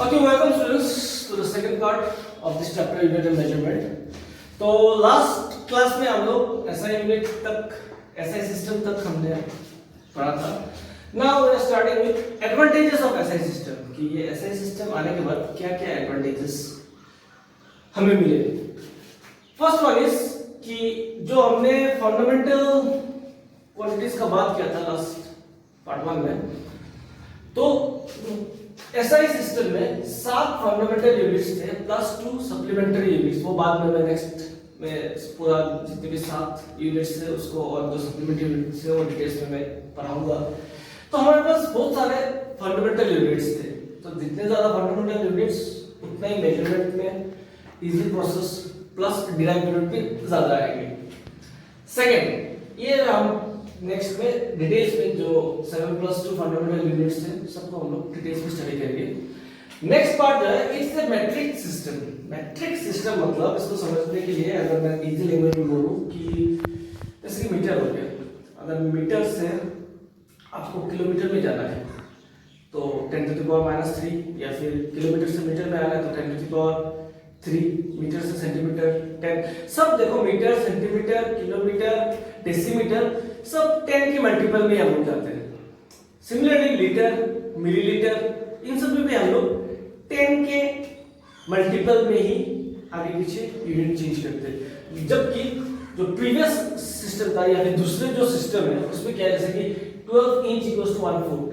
Okay, welcome students to the second part of this chapter unit and measurement. तो last class में हम लोग SI unit तक SI system तक हमने पढ़ा था. Now we are starting with advantages of SI system कि ये एसआई सिस्टम आने के बाद क्या क्या एडवांटेजेस हमें मिले. फर्स्ट वन इज कि जो हमने फंडामेंटल क्वांटिटीज का बात किया था लास्ट पार्ट 1 में, तो एसआई सिस्टम में 7 फंडामेंटल यूनिट्स थे प्लस 2 सप्लीमेंट्री यूनिट्स. वो बाद में मैं नेक्स्ट में पूरा जितने भी 7 यूनिट्स थे उसको और 2 सप्लीमेंट्री यूनिट्स थे वो डिटेल्स में मैं पढ़ाऊंगा. तो हमारे पास बहुत सारे फंडामेंटल यूनिट्स थे. तो जितने ज्यादा फंडामेंटल यूनिट्स उतना ही मेजरमेंट में easy process plus derive unit भी ज्यादा आएंगे. सेकंड, ये हम नेक्स्ट में डिटेल्स में जो 7 + 2 फंडामेंटल यूनिट्स थे सबको हम लोग डिटेल्स में स्टडी करेंगे. नेक्स्ट पार्ट जो है it's a matric system. Matric system मतलब इसको समझने के लिए अगर मैं इजी लैंग्वेज में बोलूं कि जैसे कि मीटर हो गया, अगर मीटर से आपको किलोमीटर में जाना है तो 10⁻³ या फिर किलोमीटर से मीटर में आना है तो 10⁻³ मीटर से सेंटीमीटर 10. सब देखो मीटर, सेंटीमीटर, किलोमीटर, डेसीमीटर सब 10 के मल्टीपल में हम लोग जाते हैं. सिमिलरली लीटर, मिलीलीटर इन सब में भी हम लोग 10 के मल्टीपल में ही आगे पीछे यूनिट चेंज करते हैं. जबकि जो प्रीवियस सिस्टम था या फिर दूसरे जो सिस्टम है उसमें क्या है, जैसे कि 12 इंच = 1 फुट,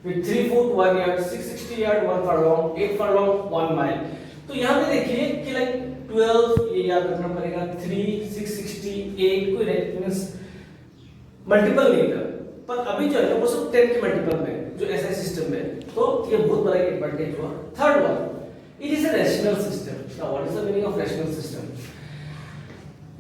फिर 3 foot 1 yard, 660 yard 1 furlong, 8 furlong 1 mile. तो यहाँ पे देखिए कि लाइक 12 ये याद रखना पड़ेगा, 3 660 8 कोई रेफरेंस मल्टीपल नहीं था. पर अभी जो है वो सब 10 के मल्टीपल में जो ऐसा सिस्टम है. तो ये बहुत बड़ा एडवांटेज हुआ. Third one, it is a rational system. Now what is the meaning of rational system?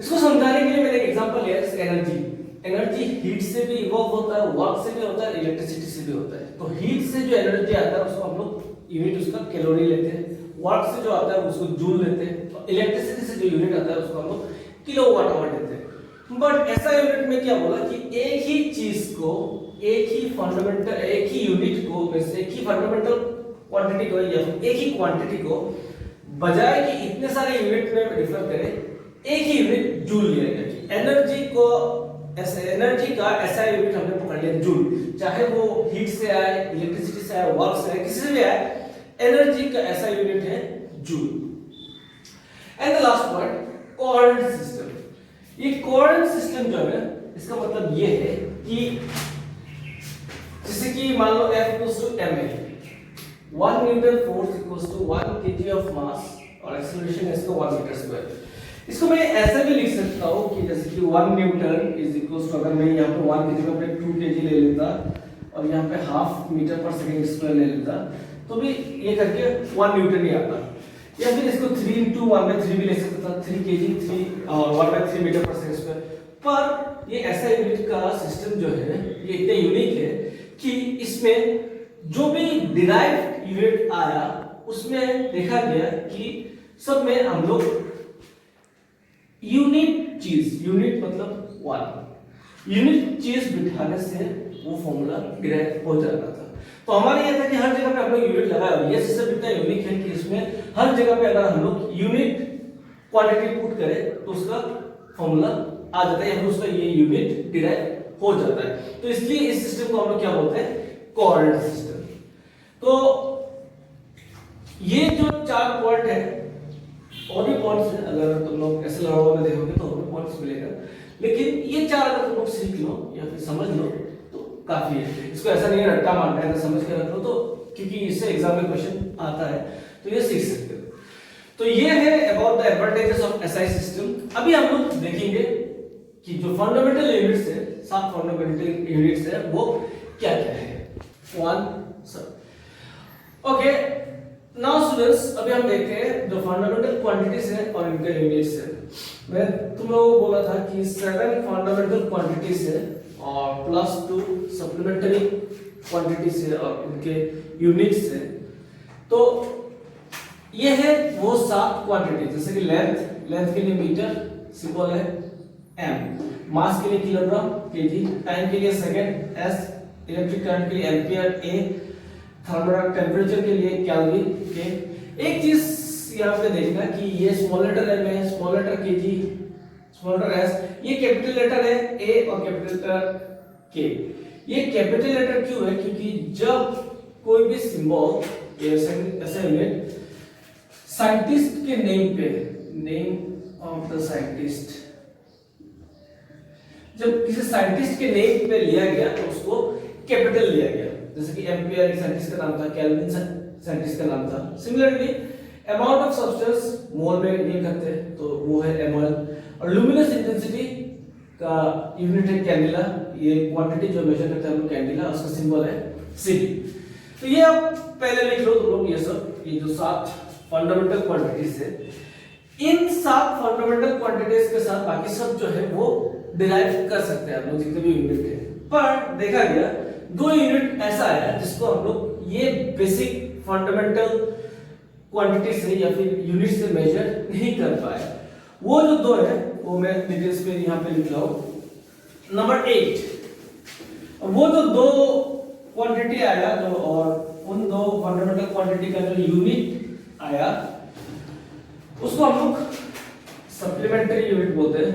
इसको समझाने के लिए मैंने एक एग्जांपल लिया है. एनर्जी, एनर्जी हीट से भी इवॉल्व होता है, वर्क से भी होता है, इलेक्ट्रिसिटी से भी होता है. तो हीट से जो एनर्जी आता है उसको हम लोग यूनिट उसका कैलोरी लेते हैं. वर्क से जो आता है उसको जूल लेते हैं. तो इलेक्ट्रिसिटी से जो यूनिट आता है उसको हम लोग किलोवाट आवर लेते हैं. बट ऐसा यूनिट में क्या बोला कि एक ही चीज को, एक ही फंडामेंटल, एक ही यूनिट को, वैसे एक ही फंडामेंटल क्वांटिटी को या एक ही क्वांटिटी को बजाय कि इतने सारे यूनिट में डिफर करें, एक ही यूनिट जूल लिया गया. एनर्जी को ऐसे एनर्जी का ऐसा यूनिट हमने पकड़ लिया जूल. चाहे वो हीट से आए, इलेक्ट्रिसिटी से आए, वर्क से आए, किसी से भी आए, एनर्जी का ऐसा यूनिट है joule. And the last point, coordinate system. ये कोऑर्डिनेट सिस्टम जो है इसका मतलब ये है कि जैसे कि मान लो F = ma, 1 Newton force = 1 kg of mass और एक्सीलरेशन है इसका 1 मीटर स्क्वायर. इसको मैं ऐसे भी लिख सकता हूं कि जैसे कि 1 न्यूटन = अगर मैं यहां पे 1 की जगह पे 2 kg ले लेता और यहां पे ½ मीटर पर सेकंड स्क्वायर ले लेता तो भी ये करके 1 न्यूटन ही आता. या फिर इसको 3 × 1 में 3 भी ले सकता था, 3 kg 3 और 1/3 मीटर पर सेकंड स्क्वायर. पर ये ऐसा यूनिट का सिस्टम जो है ये इतना यूनिक है कि इसमें जो भी डिराइव्ड यूनिट आया उसमें देखा गया कि सब में हम लोग यूनिट चीज, यूनिट मतलब 1 यूनिट चीज बिठाने से वो फॉर्मूला डिराइव हो जाता था. तो हमारा ये था कि हर जगह पे हम लोग यूनिट लगाए और ये सिस्टम इतना यूनिक है कि इसमें हर जगह पे अगर हम लोग यूनिट क्वांटिटी पुट करें तो उसका फॉर्मूला आ जाता है, उसका ये यूनिट डिराइव हो जाता है. तो इसलिए इस सिस्टम को हम लोग क्या बोलते हैं, कोऑर्डिनेट सिस्टम. तो ये जो 4 पॉइंट है और भी पॉइंट्स हैं, अगर तुम लोग ऐसे लड़ाओ में देखोगे तो और भी पॉइंट्स मिलेगा. लेकिन ये 4 अगर तुम लोग सीख लो या फिर समझ लो तो काफी है. इसको ऐसा नहीं रट्टा मारना है, समझ के रख लो तो, क्योंकि इससे एग्जाम में क्वेश्चन आता है तो ये सीख सकते हो. तो ये है about the advantages of SI system. अभी हम लोग देखेंगे कि जो फंडामेंटल यूनिट्स है, 7 फंडामेंटल यूनिट्स है वो क्या क्या है. ओके, नाउ स्टूडेंट्स अभी हम देखते हैं जो फंडामेंटल क्वांटिटीज है और इनके यूनिट्स है. मैं तुम लोगों को बोला था कि 7 फंडामेंटल क्वांटिटीज है और प्लस 2 सप्लीमेंट्री क्वांटिटीज है और इनके यूनिट्स है. तो ये है वो 7 क्वांटिटी. जैसे कि लेंथ के लिए मीटर सिंबल है m, मास के लिए किलोग्राम kg, टाइम के लिए सेकंड s, इलेक्ट्रिक करंट के लिए एम्पियर a, थर्मल टेम्परेचर के लिए केल्विन के। एक चीज यहाँ पे देखना कि ये स्मॉल लेटर एम है, स्मॉल लेटर के जी, स्मॉल लेटर एस, ये कैपिटल लेटर है ए और कैपिटल लेटर के। ये कैपिटल लेटर क्यों है? क्योंकि जब कोई भी सिंबल ऐसे यूनिट साइंटिस्ट के नेम पे, नेम ऑफ द साइंटिस्ट, जब किसी साइंटिस्ट के नेम पे लिया गया तो उसको कैपिटल लिया गया। जैसे कि एम्पियर एक साइंटिस्ट का नाम था, केल्विन साइंटिस्ट का नाम था। सिमिलरली अमाउंट ऑफ सब्सटेंस मोल में डील करते हैं तो वो है mol, और लुमिनस इंटेंसिटी का यूनिट है कैंडिला। ये क्वांटिटी जो मेजर करते हैं हम लोग कैंडिला, उसका सिंबल है Cv। तो ये आप पहले लिख लो तुम लोग, ये सब ये जो 7 फंडामेंटल क्वांटिटीज है, इन 7 फंडामेंटल क्वांटिटीज के साथ बाकी सब जो है वो डिराइव कर सकते हैं आप लोग जितने भी यूनिट है। पर देखा गया 2 यूनिट ऐसा आया जिसको हम लोग ये बेसिक फंडामेंटल क्वांटिटी से या फिर यूनिट से मेजर नहीं कर पाए। वो जो 2 है वो मैं डिटेल्स में यहाँ पे लिख रहा हूँ। नंबर 8, वो जो 2 क्वांटिटी आया जो, और उन 2 फंडामेंटल क्वांटिटी का जो यूनिट आया उसको हम लोग सप्लीमेंट्री यूनिट बोलते हैं।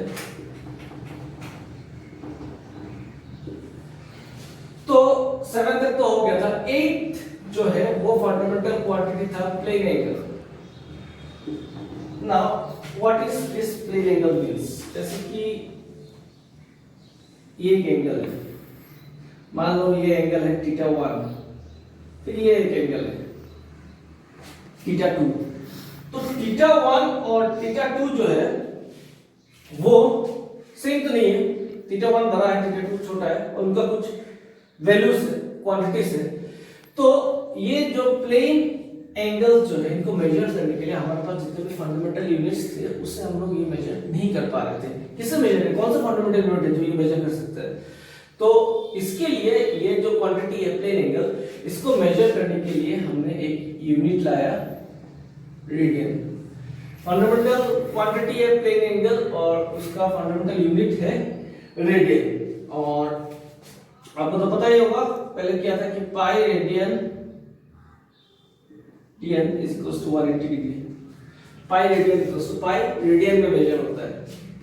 तो 7 तक तो हो गया था। 8 जो है वो फंडामेंटल क्वांटिटी था plane angle. Now what is this plane angle means? जैसे कि ये एक एंगल है, मान लो ये एंगल है θ1, फिर ये एक एंगल है θ2। तो θ1 और θ2 जो है वो सेम तो नहीं है, θ1 बड़ा है θ2 छोटा है, और उनका कुछ वैल्यूज है, क्वांटिटीज है। तो ये जो प्लेन एंगल्स जो है इनको मेजर करने के लिए हमारे पास जितने भी फंडामेंटल यूनिट्स थे उससे हम लोग ये मेजर नहीं कर पा रहे थे। किससे मेजर करें? कौन सा फंडामेंटल यूनिट है जो ये मेजर कर सकता है? तो इसके लिए ये जो क्वांटिटी है प्लेन एंगल, इसको मेजर करने के लिए हमने एक यूनिट लाया, रेडियन। फंडामेंटल क्वांटिटी है प्लेन एंगल और उसका फंडामेंटल यूनिट है रेडियन। और आपको तो पता ही होगा पहले क्या था कि pi radian dn is equals to 180 degree. Pi radian equals to, pi radian में मेजर होता है,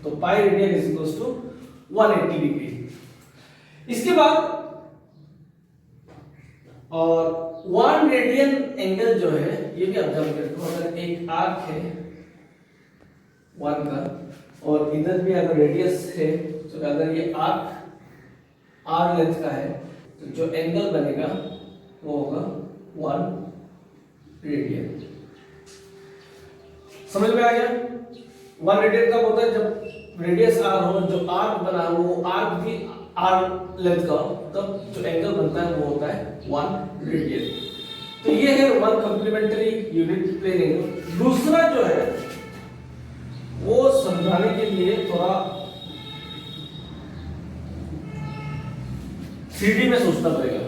तो pi radian is equals to 180 degree. इसके बाद और 1 रेडियन एंगल जो है ये भी ऑब्जर्व करते हो। अगर एक आर्क है 1 का और इधर भी अगर रेडियस है, तो अगर ये आर्क r लेंथ का है तो जो एंगल बनेगा वो होगा 1 रेडियन। समझ में आ गया? 1 रेडियन कब होता है? जब रेडियस r हो, जो आर्क बना हो वो आर्क भी r लेंथ का हो, तब जो एंगल बनता है वो होता है 1 रेडियन। तो ये है 1 कॉम्प्लीमेंट्री यूनिट प्लेन एंगल। दूसरा जो है वो समझाने के लिए थोड़ा 3D में सोचना पड़ेगा।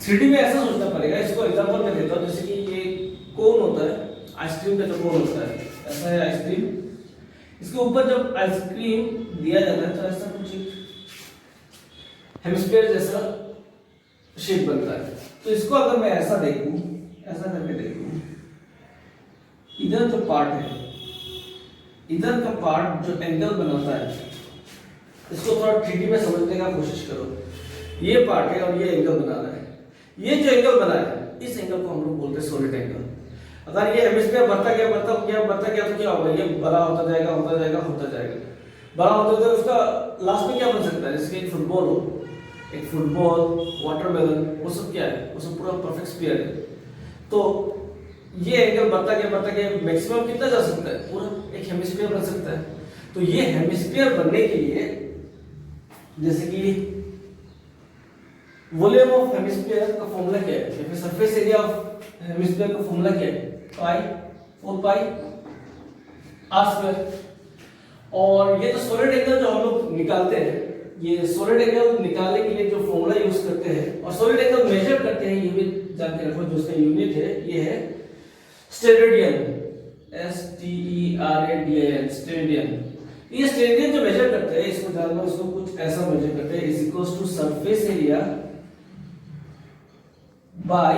3D में ऐसा सोचना पड़ेगा, इसको एग्जांपल में देता हूं। जैसे कि ये कोन होता है, आइसक्रीम का जो कोन होता है, ऐसा है आइसक्रीम। इसके ऊपर जब आइसक्रीम दिया जाता है तो ऐसा कुछ हेमिस्फीयर जैसा शेप बनता है। तो इसको अगर मैं ऐसा देखूं, ऐसा करके देखूं, इधर जो पार्ट है, इधर का पार्ट जो एंगल बनाता है, इसको थोड़ा 3D में समझने का कोशिश करो। ये पार्ट है और ये एंगल बना रहा है। ये जो एंगल बना है, इस एंगल को हम लोग बोलते हैं सॉलिड एंगल। अगर ये हेमिस्फीयर बढ़ता गया तो क्या होगा? ये बड़ा होता जाएगा, होता जाएगा, होता जाएगा, बड़ा होता जाएगा। उसका लास्ट में क्या बन सकता है? जैसे एक फुटबॉल हो, एक फुटबॉल, वाटरमेलन, वो सब क्या है? वो सब पूरा परफेक्ट स्फीयर है। तो ये एंगल बढ़ता गया मैक्सिमम कितना जा सकता है? पूरा एक हेमिस्फीयर बन सकता है। तो ये हेमिस्फीयर बनने के लिए, जैसे कि वॉल्यूम ऑफ हेमिस्फीयर का फॉर्मूला क्या है, या फिर सरफेस एरिया ऑफ हेमिस्फीयर का फॉर्मूला क्या है? पाई 4 पाई r स्क्वायर। और ये जो सॉलिड एंगल जो हम लोग निकालते हैं, ये सॉलिड एंगल निकालने के लिए जो फॉर्मूला यूज करते हैं और सॉलिड एंगल मेजर करते हैं, ये भी जान के रखो। जो उसका यूनिट है ये है स्टेरेडियन, STERADIN, स्टेरेडियन। ये स्टेरेडियन जो मेजर करते हैं, इसको जानना, उसको कुछ ऐसा मेजर करते हैं, is equals to surface area by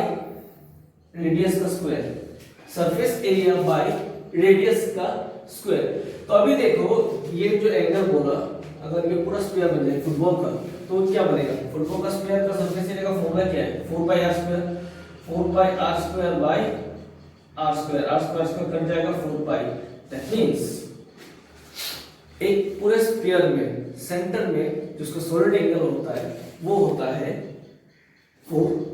radius का square, surface area by radius का स्क्वायर। तो अभी देखो ये जो एंगल बोला, अगर ये पूरा स्क्वायर बन जाए फुटबॉल का, तो क्या बनेगा? फुटबॉल का स्क्वायर का सरफेस एरिया का फॉर्मूला क्या है? 4 r², 4 बाय r² कट जाएगा 4 दैट मींस एक पूरे स्फीयर में सेंटर में जिसका सॉलिड एंगल होता है वो होता है 4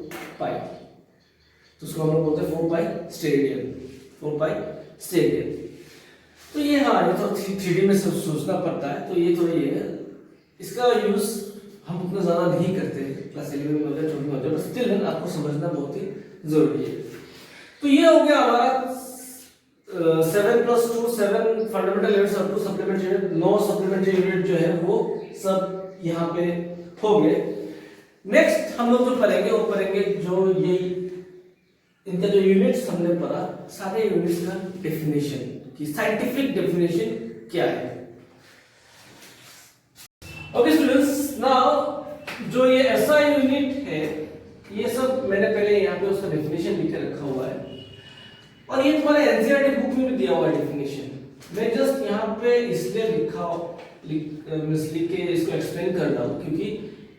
तो उसको हम लोग बोलते हैं 4 स्टेडियन। तो ये हाँ ये तो 3D में सोचना पड़ता है, तो ये थोड़ी है, इसका यूज हम उतना ज्यादा नहीं करते क्लास 11 में होता है, 12 में होता है, बट स्टिल आपको समझना बहुत ही जरूरी है। तो ये हो गया हमारा 7+2 7 फंडामेंटल यूनिट्स और 2 सप्लीमेंट्री यूनिट, 9 सप्लीमेंट्री यूनिट जो है वो सब यहाँ पे हो गए। नेक्स्ट हम लोग जो पढ़ेंगे वो पढ़ेंगे जो ये इनका जो यूनिट्स हमने पढ़ा, सारे यूनिट्स का डेफिनेशन की साइंटिफिक डेफिनेशन क्या है। ओके स्टूडेंट्स, नाउ जो ये ऐसा यूनिट है ये सब मैंने पहले यहाँ पे उसका डेफिनेशन लिख के रखा हुआ है और ये तुम्हारे एनसीईआरटी बुक में भी दिया हुआ है डेफिनेशन। मैं जस्ट यहाँ पे इसलिए लिख के इसको एक्सप्लेन कर रहा हूँ क्योंकि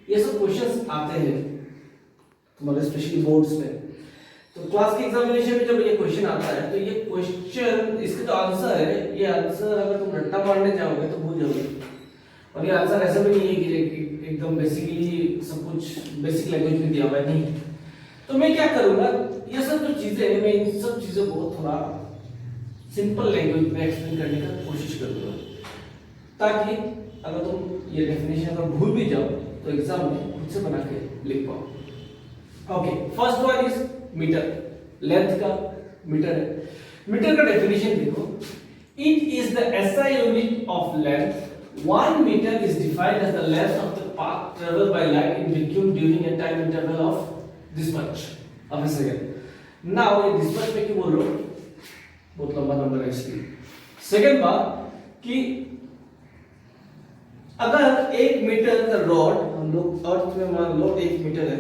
ये सब क्वेश्चंस आते हैं तुम्हारे स्पेशली बोर्ड्स में। तो क्लास के एग्जामिनेशन में जब ये क्वेश्चन आता है तो ये क्वेश्चन इसका जो आंसर है, ये आंसर अगर तुम रट्टा मारने जाओगे तो भूल जाओगे। और ये आंसर ऐसा भी नहीं है कि एकदम बेसिकली सब कुछ बेसिक लैंग्वेज में दिया हुआ है, नहीं। तो मैं क्या करूंगा, ये सब जो चीजें हैं मैं इन सब चीजों को थोड़ा सिंपल लैंग्वेज में एक्सप्लेन करने का कोशिश करूंगा, ताकि अगर तुम ये डेफिनेशन अगर भूल भी जाओ तो एग्जाम में खुद से बना के लिख पाओ। Okay, first one is metre, length का मीटर है। मीटर का डेफिनेशन देखो, it is the SI unit of length. 1 meter is defined as the length of the path traveled by light in vacuum during a time interval of this much of a second. Now ये this much में क्यों बोल रहा हूँ, बहुत लंबा number है इसलिए। सेकेंड बात कि अगर 1 मीटर का रॉड हम लोग अर्थ में मान लो 1 मीटर है,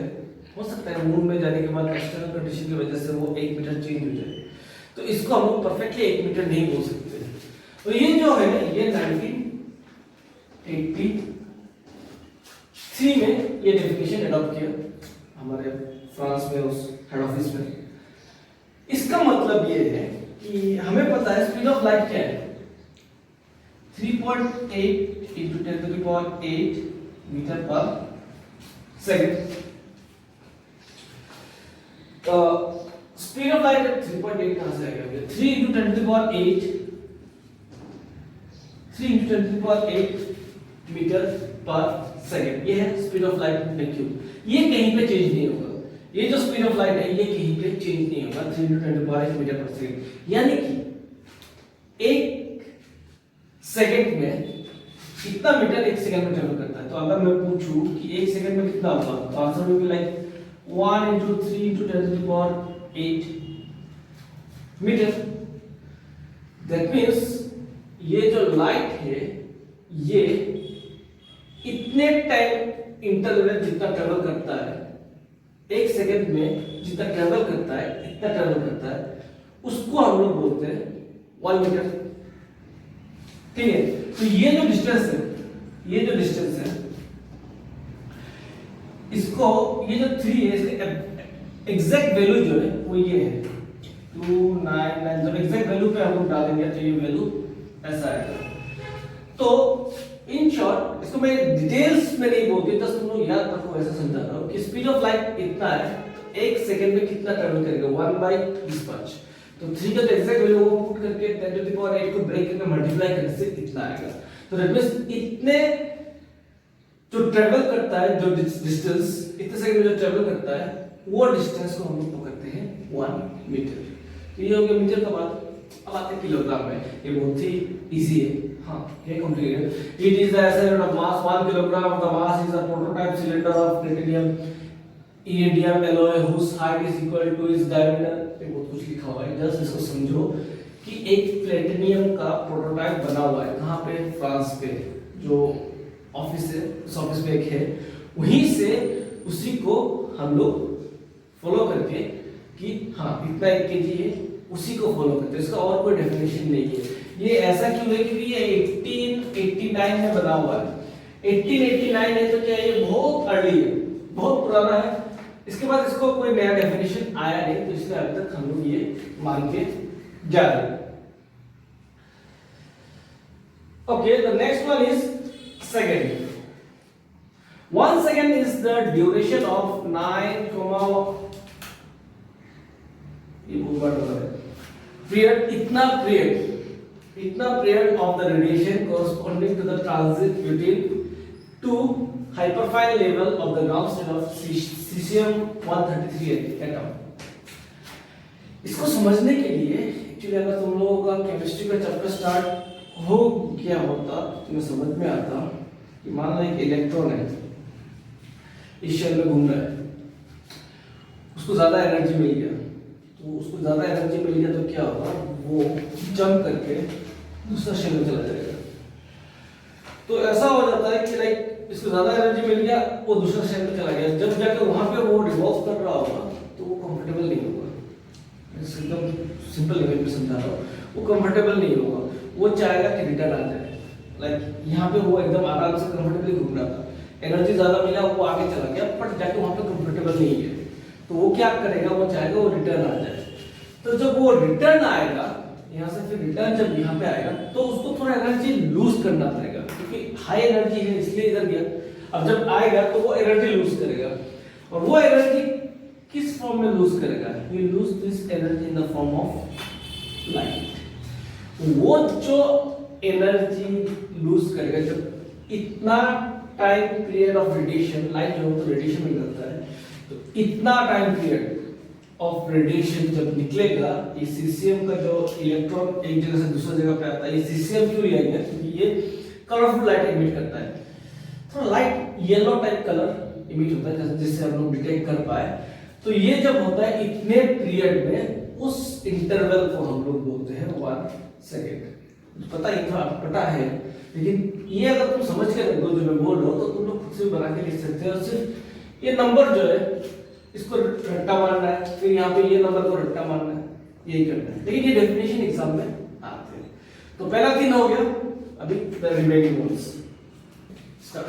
हो सकता है मून में जाने के बाद एक्सटर्नल कंडीशन की वजह से वो 1 मीटर चेंज हो जाए, तो इसको हम लोग परफेक्टली 1 मीटर नहीं बोल सकते। तो ये जो है ये 1983 में ये डेफिनेशन अडॉप्ट किया हमारे फ्रांस में उस हेड ऑफिस में। इसका मतलब ये है कि हमें पता है स्पीड ऑफ लाइट क्या है, 3.8 into 10⁸ मीटर पर सेकंड। स्पीड ऑफ लाइट 3.8 कहां से आएगा? 3 into 10⁸ मीटर पर सेकंड, ये है स्पीड ऑफ लाइट वैक्यूम। ये कहीं पे चेंज नहीं होगा, ये जो स्पीड ऑफ लाइट है ये कहीं पे चेंज नहीं होगा, 3 into 10⁸ मीटर पर सेकंड। यानी कि 1 सेकंड में कितना मीटर 1 सेकंड में ट्रेवल करता है। तो अगर मैं पूछूं कि 1 सेकंड में कितना होगा, तो answer will be like 1 into 3 into 10⁸ metre. That means ये जो लाइट है ये इतने टाइम इंटरवल में जितना ट्रेवल करता है, 1 सेकंड में जितना ट्रेवल करता है इतना ट्रेवल करता है, उसको हम लोग बोलते हैं 1 मीटर। ठीक है, तो ये जो डिस्टेंस है इसको, ये जो 3 है इसका एग्जैक्ट वैल्यू जो है वो ये है 299। जब एग्जैक्ट वैल्यू पे हम लोग डालेंगे तो ये वैल्यू ऐसा आएगा। तो इन शॉर्ट इसको मैं डिटेल्स में नहीं बोलती, बस तुम लोग याद रखो, ऐसा समझा रहा हूं कि स्पीड ऑफ लाइट इतना है, 1 सेकंड में कितना ट्रैवल करेगा 1/this। तो 3 का तो एग्जैक्ट वैल्यू को पुट करके 10⁸ को ब्रेक करके मल्टीप्लाई करने से इतना आएगा। तो दैट मींस इतने जो ट्रैवल करता है, जो डिस्टेंस इतने सेकंड में जो ट्रैवल करता है वो डिस्टेंस को हम लोग पकड़ते हैं 1 मीटर। तो ये हो गया मीटर का बात। अब आते हैं किलोग्राम में, ये बहुत ही इजी है। हाँ, ये complicated. It is the SI unit of mass 1 kilogram of the mass is a prototype cylinder of platinum iridium alloy whose height is equal to its diameter। ये बहुत कुछ लिखा हुआ है, जस्ट इसको समझो कि एक प्लेटिनियम का प्रोटोटाइप बना हुआ है, कहाँ पे? फ्रांस पे, जो ऑफिस है उस ऑफिस में एक है, वहीं से उसी को हम लोग फॉलो करके कि हाँ इतना 1 kg है, उसी को फॉलो करते हैं, इसका और कोई डेफिनेशन नहीं है। ये ऐसा क्यों है क्योंकि ये 1889 में बना हुआ है। 1889 है तो क्या ये बहुत अर्ली है, बहुत पुराना है। इसके बाद इसको कोई नया डेफिनेशन आया नहीं, तो इसलिए अभी तक हम लोग ये मान के जा रहे हैं। Okay, the next one is second. 1 second is the duration of 9, ये period, इतना period of the radiation corresponding to the transit between two hyperfine level of the ground state of cesium-133 atom। इसको समझने के लिए actually अगर तुम लोगों का केमिस्ट्री का चैप्टर स्टार्ट हो गया होता तो तुम्हें समझ में आता कि मान लो एक इलेक्ट्रॉन है, इस शेल में घूम रहा है, उसको ज्यादा एनर्जी मिल गया, तो उसको ज्यादा एनर्जी मिल गया तो क्या होगा, वो जंप करके दूसरा शेल में चला जाएगा। तो ऐसा हो जाता है कि लाइक इसको ज्यादा एनर्जी मिल गया, वो दूसरा शेल में चला गया, जब जाके वहां पे वो रिवॉल्व कर रहा होगा तो वो कंफर्टेबल नहीं होगा। एकदम सिंपल लेवल पे समझा रहा हूँ, वो कंफर्टेबल नहीं होगा, वो चाहेगा कि रिटर्न आ जाए। लाइक यहाँ पे वो एकदम आराम से कंफर्टेबली घूम रहा था, एनर्जी ज्यादा मिला, वो आगे चला गया, बट जाके वहां पे कंफर्टेबल नहीं है, तो वो क्या करेगा, वो चाहेगा वो रिटर्न आ जाए। तो जब वो रिटर्न आएगा यहाँ से, फिर रिटर्न जब यहाँ पे आएगा तो उसको थोड़ा एनर्जी लूज करना पड़ेगा, क्योंकि हाई एनर्जी है इसलिए इधर गया। अब जब आएगा तो वो एनर्जी लूज करेगा, और वो एनर्जी किस फॉर्म में लूज करेगा, he lose this energy in the form of light. वो जो एनर्जी लूज करेगा, जब इतना time period of radiation, light जो तो रेडिएशन में निकलता है, तो इतना टाइम पीरियड ऑफ रेडिएशन जब निकलेगा, ये सीसीएम का जो इलेक्ट्रॉन एक जगह से दूसरी जगह पे आता है, ये सीसीएम क्यों लिया गया, क्योंकि ये कलरफुल लाइट इमिट करता है, थोड़ा light yellow type colour emit होता है जिससे हम लोग डिटेक्ट कर पाए। तो ये जब होता है इतने पीरियड में, उस इंटरवल को हम लोग बोलते हैं 1 सेकेंड। पता ही था, पता है, लेकिन ये अगर तुम समझ के रखो जो मैं बोल रहा हूँ तो तुम लोग खुद से बना के लिख सकते हो। सिर्फ ये नंबर जो है इसको रट्टा मारना है, फिर यहाँ पे ये नंबर को रट्टा मारना है, यही करना है, लेकिन ये डेफिनेशन एग्जाम में आते हैं। तो पहला 3 हो गया, अभी the remaining ones start.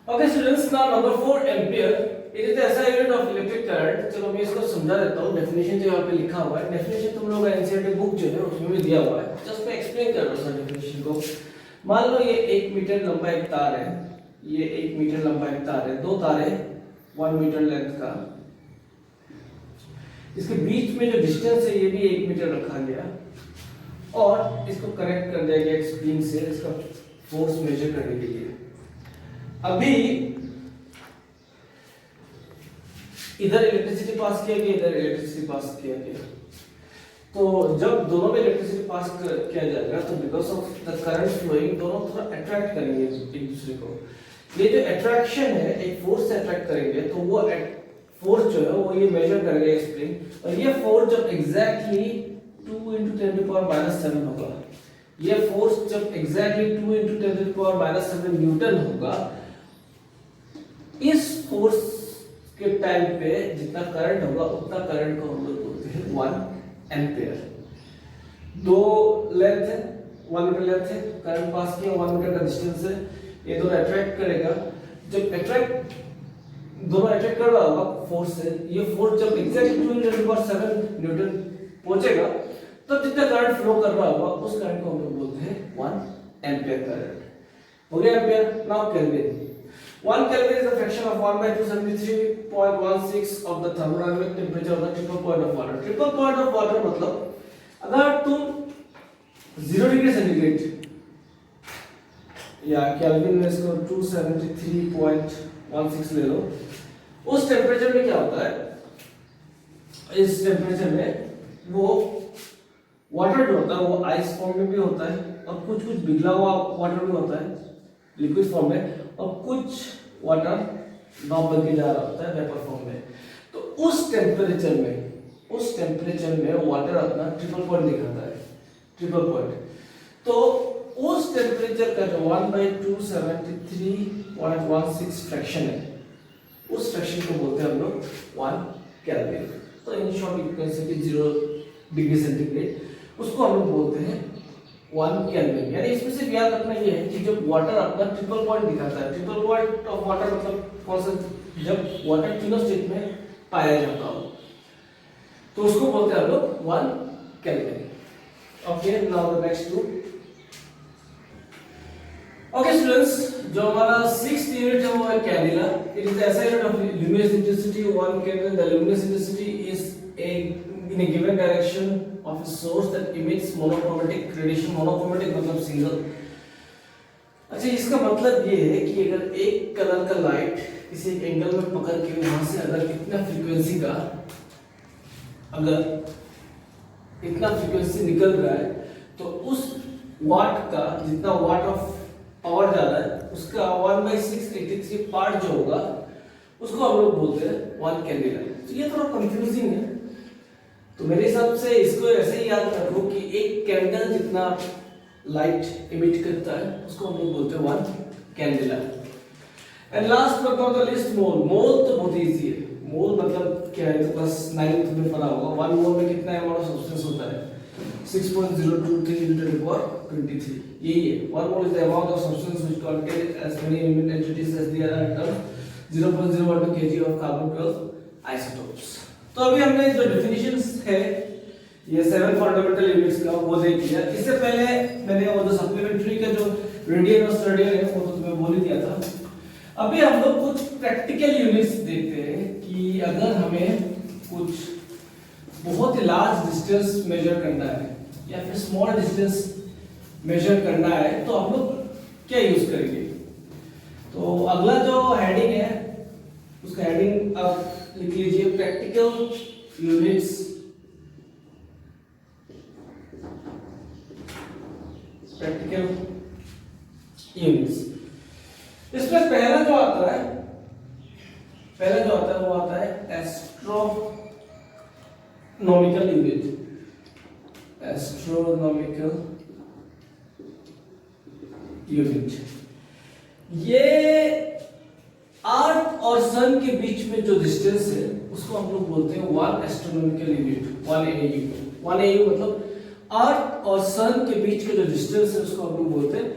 Okay students, now number 4 ampere, it is the SI unit of electric current. चलो मैं इसको समझा देता हूँ, डेफिनेशन जो यहाँ पे लिखा हुआ है, डेफिनेशन तुम लोगों का एनसीईआरटी बुक जो है उसमें भी दिया हुआ है, जस्ट मैं एक्सप्लेन कर रहा हूँ डेफिनेशन को। मान लो ये 1 मीटर लंबा एक तार है, ये 1 मीटर लंबा एक तार है, 2 तार है 1 मीटर लेंथ का, इसके बीच में जो डिस्टेंस है ये भी 1 मीटर रखा गया, और इसको कनेक्ट कर दिया गया एक स्प्रिंग से, इसका फोर्स मेजर करने के लिए। अभी इधर इलेक्ट्रिसिटी पास किया गया, इधर इलेक्ट्रिसिटी पास किया गया, तो जब दोनों में इलेक्ट्रिसिटी पास किया जाएगा तो because of the current flowing दोनों थोड़ा अट्रैक्ट करेंगे एक दूसरे को। ये जो अट्रैक्शन है, एक फोर्स से अट्रैक्ट करेंगे, तो वो फोर्स जो है वो ये मेजर करेगा स्प्रिंग, और ये फोर्स जब एग्जैक्टली 2 × 10⁻⁷ होगा, ये फोर्स जब एग्जैक्टली 2 × 10⁻⁷ न्यूटन होगा, इस फोर्स के टाइम पे जितना करंट होगा उतना करंट को हम लोग बोलते हैं 1 एम्पियर। 2 लेंथ है, 1 मीटर लेंथ है, करंट पास किया, 1 मीटर का डिस्टेंस है, ये दोनों अट्रैक्ट करेगा। जब दोनों अट्रैक्ट कर रहा होगा फोर्स से, ये फोर्स जब एग्जैक्टली 2 × 10⁻⁷ न्यूटन पहुंचेगा, तब जितना करंट फ्लो कर रहा होगा उस करंट को हम लोग बोलते हैं 1 एम्पियर करंट। हो गया ampere. Now kelvin, 1 Kelvin is a fraction of 1/273.16 of the thermodynamic temperature of the triple point of water। Triple point of water मतलब अगर तुम 0 डिग्री सेंटीग्रेड या केल्विन में इसको 273.16 ले लो, उस टेम्परेचर में क्या होता है, इस टेम्परेचर में वो वाटर जो होता है वो आइस फॉर्म में भी होता है, और कुछ पिघला हुआ वाटर भी होता है लिक्विड फॉर्म में, और कुछ वाटर भाप बन के जा रहा होता है वेपर फॉर्म में। तो उस टेम्परेचर में वाटर अपना ट्रिपल पॉइंट दिखाता है, ट्रिपल पॉइंट। तो उस टेम्परेचर का जो 1/273.16 फ्रैक्शन है, उस फ्रैक्शन को बोलते हैं हम लोग 1 केल्विन। तो in short you can say कि 0 डिग्री सेंटीग्रेड उसको हम लोग बोलते हैं 1 केल्विन। यानी इसमें सिर्फ याद रखना ये है कि जब वाटर अपना ट्रिपल पॉइंट दिखाता है, ट्रिपल पॉइंट ऑफ वाटर मतलब कौन सा, जब वाटर तीनों स्टेट में पाया जाता हो तो उसको बोलते हैं हम लोग 1 kelvin. Okay, now the next two. Okay students, जो हमारा 6th यूनिट है वो है candela. It is the SI unit of luminous intensity 1 Kelvin. The luminous intensity is in a given direction of a source that emits monochromatic radiation. Monochromatic मतलब single. अच्छा, इसका मतलब ये है कि अगर एक कलर का लाइट किसी एक एंगल में पकड़ के वहां से अगर इतना फ्रीक्वेंसी का अगर इतना फ्रीक्वेंसी निकल रहा है तो उस वाट का जितना वाट ऑफ पावर जा रहा है उसका 1/683 पार्ट जो होगा उसको हम लोग बोलते हैं 1 कैंडिला। तो ये थोड़ा कंफ्यूजिंग है, तो मेरे हिसाब से इसको ऐसे ही याद रखो कि एक कैंडल जितना लाइट इमिट करता है उसको हम लोग बोलते हैं 1 candela. And last but not the least, mole. Mole तो बहुत इजी है। मोल मतलब क्या है, तो क्लास 9th में पढ़ा होगा। 1 मोल में कितना अमाउंट ऑफ सब्सटेंस होता है, 6.023 into 10 power 23। यही है 1 mole is the amount of substance which contains as many element entities as there are atoms, 0.012 kg of carbon 12 isotopes। तो अभी हमने जो डेफिनेशंस है ये 7 फंडामेंटल यूनिट्स का वो देख लिया। इससे पहले मैंने वो जो सप्लीमेंट्री का जो रेडियन और स्टेडियन है वो तो तुम्हें बोल ही दिया था। अभी हम लोग कुछ प्रैक्टिकल यूनिट्स देखते हैं कि अगर हमें कुछ बहुत ही लार्ज डिस्टेंस मेजर करना है या फिर स्मॉल डिस्टेंस मेजर करना है तो हम लोग क्या यूज करेंगे। तो अगला जो हेडिंग है उसका हेडिंग आप लिख लीजिए, प्रैक्टिकल यूनिट्स। प्रैक्टिकल यूनिट्स, इसमें पहला जो आता है वो आता है एस्ट्रोनॉमिकल यूनिट। एस्ट्रोनॉमिकल यूनिट, ये अर्थ और सन के बीच में जो डिस्टेंस है उसको हम लोग बोलते हैं 1 एस्ट्रोनॉमिकल यूनिट, 1 AU। 1 AU मतलब अर्थ और सन के बीच के जो डिस्टेंस है उसको हम लोग बोलते हैं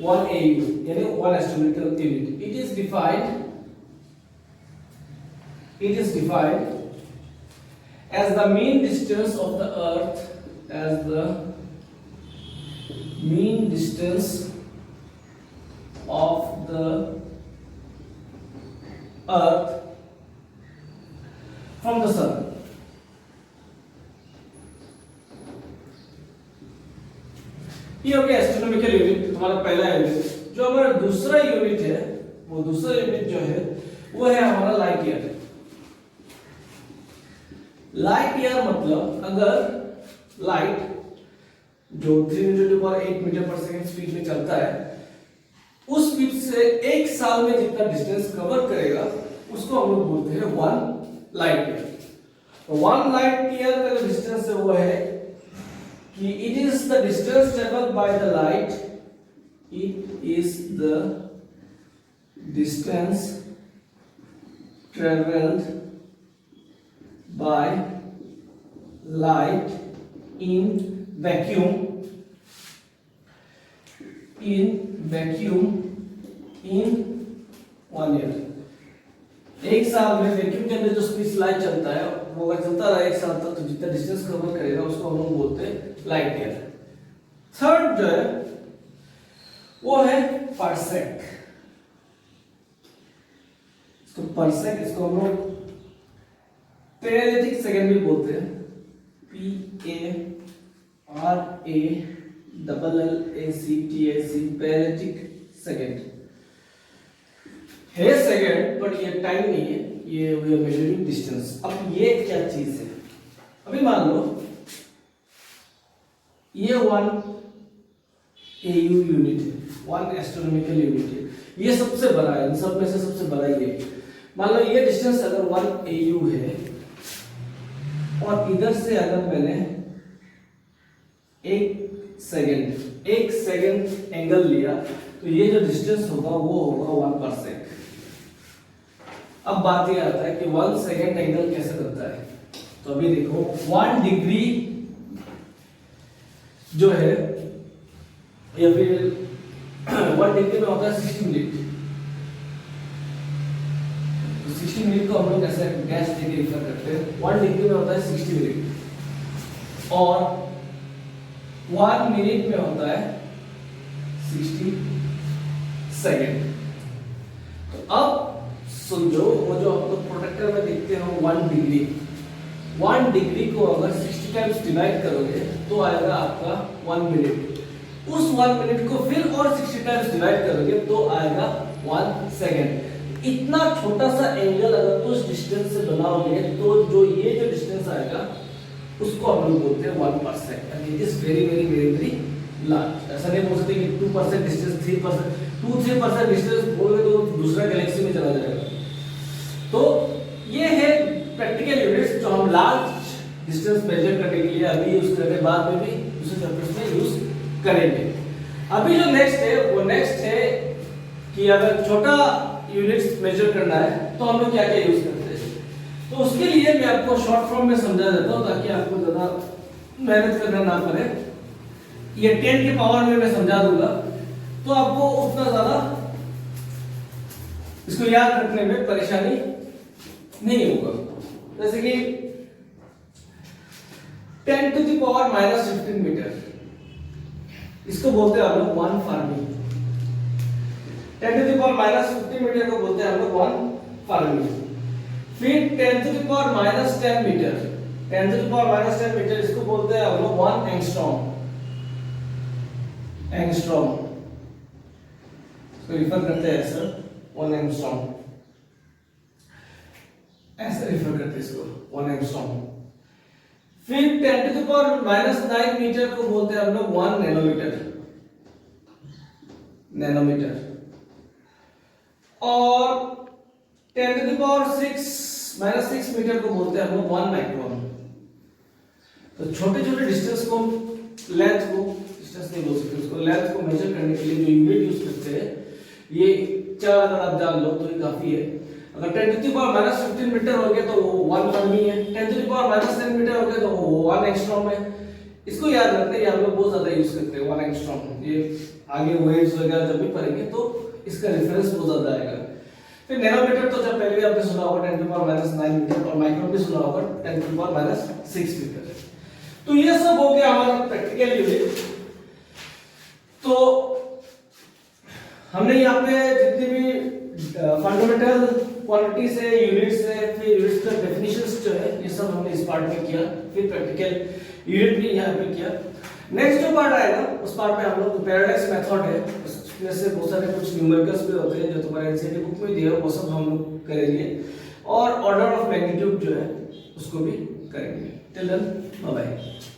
1 AU यानी 1 astronomical unit. It is defined as the mean distance of the earth, as the mean distance of the earth from the sun। ये हो गया एस्ट्रोनॉमिकल यूनिट, तुम्हारा पहला यूनिट। जो हमारा दूसरा यूनिट है वो दूसरा यूनिट जो है वो है हमारा लाइट ईयर। लाइट ईयर मतलब अगर लाइट जो 3×8 मीटर पर सेकंड स्पीड में चलता है उस स्पीड से एक साल में जितना डिस्टेंस कवर करेगा उसको हम लोग बोलते हैं 1 लाइट ईयर। तो 1 लाइट ईयर का जो डिस्टेंस है वो है कि it is the distance travelled by the light, it is the distance travelled by light in vacuum in 1 year। एक साल में वैक्यूम के अंदर जो स्पेस लाइट चलता है वो अगर चलता रहा एक साल तक तो जितना डिस्टेंस कवर करेगा उसको हम लोग बोलते हैं लाइट ईयर। थर्ड जो है वो है पार्सेक। इसको पार्सेक, इसको हम लोग पैरेलैटिक सेकंड भी बोलते हैं, PARALLACTIC, पैरेलैटिक सेकंड है सेकंड, बट ये टाइम नहीं है, ये वी आर मेजरिंग डिस्टेंस। अब ये क्या चीज है, अभी मान लो ये 1 AU यूनिट है, 1 एस्ट्रोनॉमिकल यूनिट है, ये सबसे बड़ा है, इन सब में से सबसे बड़ा ये। मान लो ये डिस्टेंस अगर 1 AU है और इधर से अगर मैंने एक सेकंड एंगल लिया तो ये जो डिस्टेंस होगा वो होगा 1 पार्सेक। अब बात ये आता है कि 1 सेकेंड एंगल कैसे बनता है। तो अभी देखो 1 डिग्री जो है या फिर 1 डिग्री में होता है 60 मिनट। तो 60 मिनट को हम लोग ऐसे डैश देके रेफर करते हैं। 1 डिग्री में होता है 60 मिनट और 1 मिनट में होता है 60 सेकेंड। तो अब समझो वो जो आप लोग प्रोटेक्टर में देखते हो 1 डिग्री को अगर 60 टाइम्स डिवाइड करोगे तो आएगा आपका 1 मिनट। उस 1 मिनट को फिर और 60 टाइम्स डिवाइड करोगे तो आएगा 1 सेकेंड। इतना छोटा सा एंगल अगर उस डिस्टेंस से बनाओगे तो जो ये जो डिस्टेंस आएगा उसको हम लोग बोलते हैं 1%। And it is very very very very large. ऐसा नहीं बोल सकते कि 2% डिस्टेंस 3% 2-3% डिस्टेंस बोलोगे तो दूसरा गैलेक्सी में चला जाएगा। तो ये है प्रैक्टिकल यूनिट्स जो हम लार्ज डिस्टेंस मेजर करने के लिए अभी यूज करेंगे, बाद में भी दूसरे चैप्टर्स में यूज करेंगे। अभी जो नेक्स्ट है वो नेक्स्ट है कि अगर छोटा यूनिट्स मेजर करना है तो हम लोग क्या क्या यूज करते हैं। तो उसके लिए मैं आपको शॉर्ट फॉर्म में समझा देता हूँ ताकि आपको ज्यादा मेहनत करना ना पड़े। ये 10 की पावर में मैं समझा दूंगा तो आपको उतना ज्यादा इसको याद रखने में परेशानी नहीं होगा। जैसे कि 10 to the power minus 15 metre, इसको बोलते हैं हम लोग 1 fermi. 10 to the power minus 15 metre को बोलते हैं हम लोग 1 फर्मी। फिर 10 to the power minus 10 metre, 10 to the power minus 10 metre इसको बोलते हैं हम लोग 1 एंगस्ट्रॉम। एंगस्ट्रॉम इसको रिफर करते हैं सर 1 एंगस्ट्रॉम, ऐसे रिफर करते हैं इसको 1 एंगस्ट्रॉम। फिर 10 to the power minus 9 metre को बोलते हैं हम लोग 1 नैनोमीटर। नैनोमीटर और 10 to the power 6 minus 6 metre को बोलते हैं हम लोग 1 माइक्रोन। तो छोटे छोटे डिस्टेंस को लेंथ को डिस्टेंस नहीं बोल सकते, उसको लेंथ को मेजर करने के लिए जो यूनिट यूज करते हैं ये 4 अगर आप जान लो तो ये काफी है। अगर 10 to the power minus 15 metre हो गया तो वो 1 फर्मी है, 10 to the power minus 10 metre हो गया तो वो 1 एंगस्ट्रॉम है। इसको याद रखते हैं, हम लोग बहुत ज्यादा यूज करते हैं 1 एंगस्ट्रॉम। ये आगे वेव्स वगैरह जब भी पढ़ेंगे तो इसका रेफरेंस बहुत ज्यादा आएगा। फिर नैनोमीटर तो जब पहले भी आपने सुना होगा 10 to the power minus 9 metre और माइक्रोन भी सुना होगा 10 to the power minus 6 metre. तो ये सब हो गया हमारा प्रैक्टिकल यूनिट। तो हमने यहाँ पे जितनी भी फंडामेंटल क्वांटिटी से यूनिट से फिर यूनिट्स का डेफिनेशंस जो है ये सब हमने इस पार्ट में किया। फिर प्रैक्टिकल यूनिट भी यहाँ पे किया। नेक्स्ट जो पार्ट आएगा उस पार्ट में हम लोग पैराडाइक्स मेथड है, उसमें से बहुत सारे कुछ न्यूमेरिकल्स भी होते हैं जो तुम्हारे एनसीईआरटी बुक में दिया है, वो सब हम लोग करेंगे और ऑर्डर ऑफ मैग्नीट्यूड जो है उसको भी करेंगे। Till then bye bye.